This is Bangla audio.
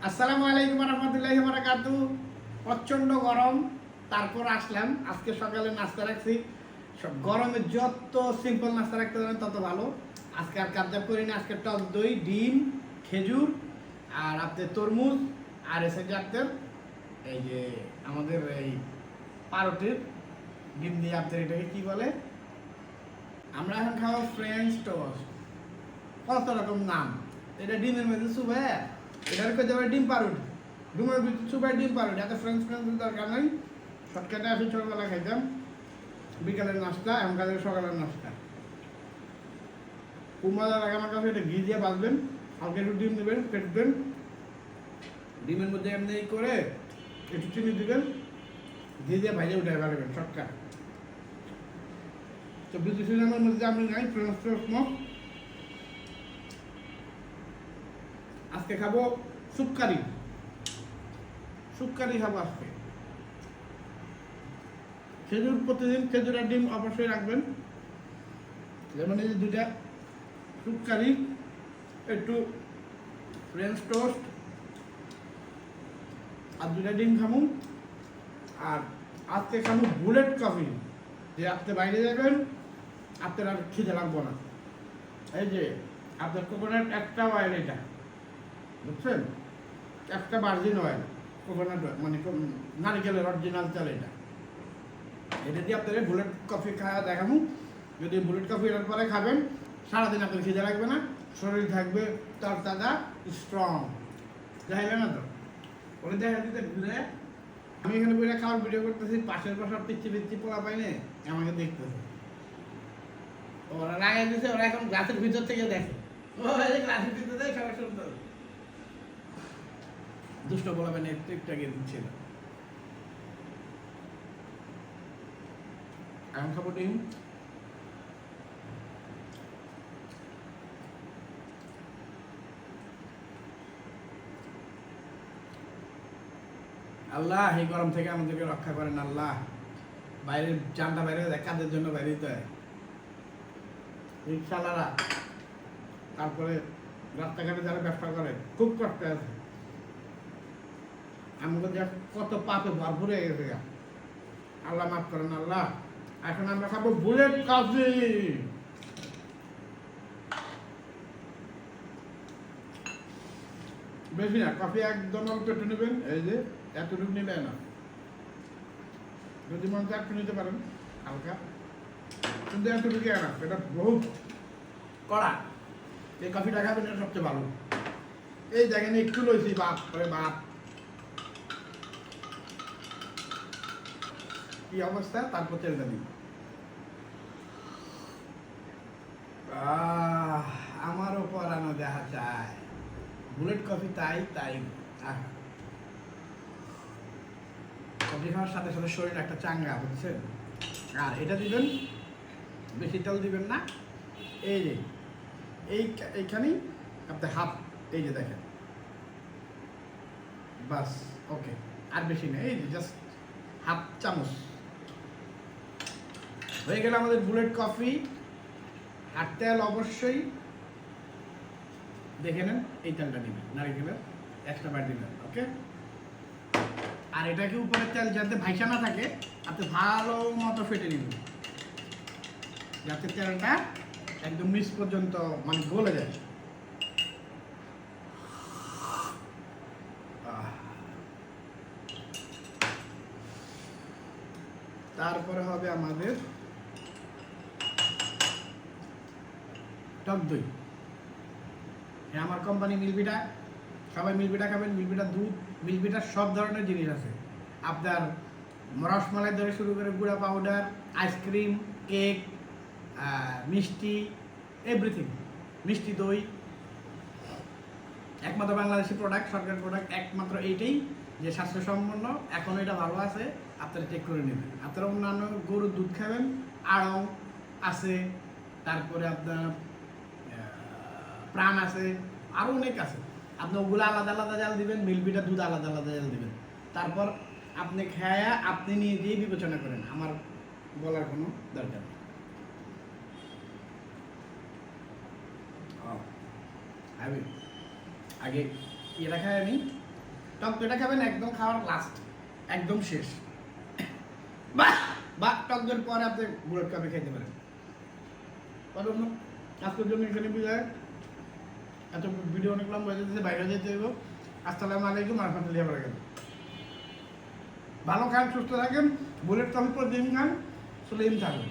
আসসালামু আলাইকুম রহমতুল্লাহি ওয়া বারাকাতুহু। প্রচণ্ড গরম, তারপর আসলাম। আজকে সকালে নাস্তা রাখছি। সব গরমে যত সিম্পল নাস্তা রাখতে পারেন তত ভালো। আজকে আর কাবজাব করি না। আজকে টক দই, ডিম, খেজুর আর আপনার তরমুজ আর এসে যে আপনার এই যে আমাদের এই পাউরুটির ডিম দিয়ে আপনার এটাকে কি বলে, আমরা এখন খাবো ফ্রেঞ্চ টোস্ট। কত রকম নাম। এটা ডিমের মধ্যে চুবাই, এটার কইতে পারে ডিম পাউরুটি। ডিমের ভিতরে চুবাই ডিম পাউরুটি। এত ফ্রেঞ্চ দরকার নাই। শর্টকাটে আসি, ছোটবেলা খাইতাম বিকালের নাস্তা, এখনকার সকালের নাস্তা। খুব মজা লাগে আমার কাছে। এটা ঘি দিয়ে বাঁচবেন, হালকা একটু ডিম দেবেন, ফেটবেন, ডিমের মধ্যে এমনি করে একটু চিনি দিবেন, ঘি দিয়ে ভাইজে উঠে ফেলবেন। শর্টকাট। তো বিদেশির মধ্যে আপনি নাই ফ্রেঞ্চ টোস্ট মক। আজকে খাবো সুপকারি। সুপকারি খাবো আজকে। খেজুর প্রতিদিন, খেজুর আর ডিম অবশ্যই রাখবেন। যেমন এই যে দুইটা সুপকারি, একটু ফ্রেঞ্চ টোস্ট আর দুইটা ডিম খাবো। আর আজকে খাবো বুলেট কফি। যে আপনি বাইরে যাবেন, আপনার আর খিদে লাগবো না। এই যে আপনার কোকোনাট একটা অয়েল, এটা বুঝছেন, একটা ভার্জিন অয়েল, কোকোনাট মানে নারিকেলের অরিজিনাল তেল। এটা দিয়ে আপনাদের বুলেট কফি খাওয়া দেখাবো। যদি বুলেট কফি এর পরে খাবেন, সারাদিন আপনার খিদে লাগবে না, শরীর থাকবে তরতাজা, স্ট্রং। দেখাইলে না তো ওরা দেখা দিতে ঘুরে। আমি এখানে বইটা খাওয়ার ভিডিও করতেছি, পাশের পাশে পিচ্ছি পিচ্ছি পোলা পাইনে আমাকে দেখতেছে। ওরা লাগাই দিয়েছে, ওরা এখন গ্লাসের ভিতর থেকে দেখে। ও গ্লাসের ভিতর থেকে সবাই শুনতে দুষ্ট পোলা পাইনে একটু আগে দিচ্ছিল। এখন খাবো ডিম। আল্লাহ এই গরম থেকে আমাদেরকে রক্ষা করেন আল্লাহ। বাইরের জানটা বাইরে যায়, কাজের জন্য বাইরে যেতে হয় রিক্সাওয়ালারা, তারপরে রাস্তাঘাটে যারা ব্যবসা করে, খুব কষ্ট আছে। আমাদের যা কত পাপে ভরপুর হয়ে গেছে। আল্লাহ মাফ করেন আল্লাহ। এখন আমরা খাবো বুলেট কফি। বেশি না, কফি একদম অল্প একটু নেবেন। এই যে এতটুকু নিলে না, যদি মন চায় একটু নিতে পারেন হালকা, কিন্তু এতটুকু না, এটা বহুত কড়া। এই কফিটা খাবেন, এটা সবচেয়ে ভালো। এই দেখেন একটু লইছি, বাপ করে বাপ কি অবস্থা। তারপর তেলটা দিই। আমারও পরানো দেখা যায় বুলেট কফি, তাই তাই। কফি খাওয়ার সাথে সাথে শরীর একটা চাঙ্গা, বুঝছেন। আর এটা দিবেন, বেশি তেল দিবেন না। এই যে এইখানেই আপনি হাফ, এই যে দেখেন, বাস ওকে। আর বেশি না, এই যে জাস্ট হাফ চামচ হয়ে গেল আমাদের বুলেট কফি। আর তেল অবশ্যই দেখে নেন, এই তেলটা দিবেন, নারিকেলের এক্সট্রা বার দিবেন, ওকে। আর এটাকে উপরে তেল যাতে ভাইসা না থাকে, আপনি ভালো মতো ফেটে নেবেন, যাতে তেলটা একদম নিচ পর্যন্ত মানে গলে যায়। তারপরে হবে আমাদের টক দই। আমার কোম্পানি মিল্কভিটা, সবাই মিল্কভিটা খাবেন। মিল্কভিটা দুধ, মিল্কভিটার সব ধরনের জিনিস আছে। আপনার রসমালাই ধরে শুরু করে গুঁড়া পাউডার, আইসক্রিম, কেক, মিষ্টি, এভরিথিং, মিষ্টি দই। একমাত্র বাংলাদেশি প্রোডাক্ট, সরকারি প্রোডাক্ট একমাত্র এইটাই যে স্বাস্থ্যসম্পন্ন। এখন এটা ভালো আছে, আপনারা চেক করে নেবেন। আপনারা অন্যান্য গরুর দুধ খাবেন, আড়ং আছে, তারপরে আপনার প্রাণ আছে, আরও অনেক আছে। আপনি ওগুলো আলাদা আলাদা জাল দিবেন, মিল্কভিটা দুধ আলাদা আলাদা জাল দিবেন। তারপর আপনি খায়া আপনি নিজেই বিবেচনা করেন, আমার বলার কোনো দরকার নেই। আগে এটা খাই আমি, টক দইটা খাবেন একদম খাওয়ার লাস্ট, একদম শেষ, বা টক দইয়ের পরে আপনি বুলেট কফি খেতে পারেন। কারণ আজকের জন্য এখানে বিদায়। এত ভিডিও অনেক লম্বা হয়ে যেতেছে, বাইরে যেতে হইব। আসসালামু আলাইকুম রহমতুল্লাহি ওয়া বারাকাতুহু। ভালো খান, সুস্থ থাকেন, বুলেট কফি প্রতিদিন খান, সুলেম থাকবেন।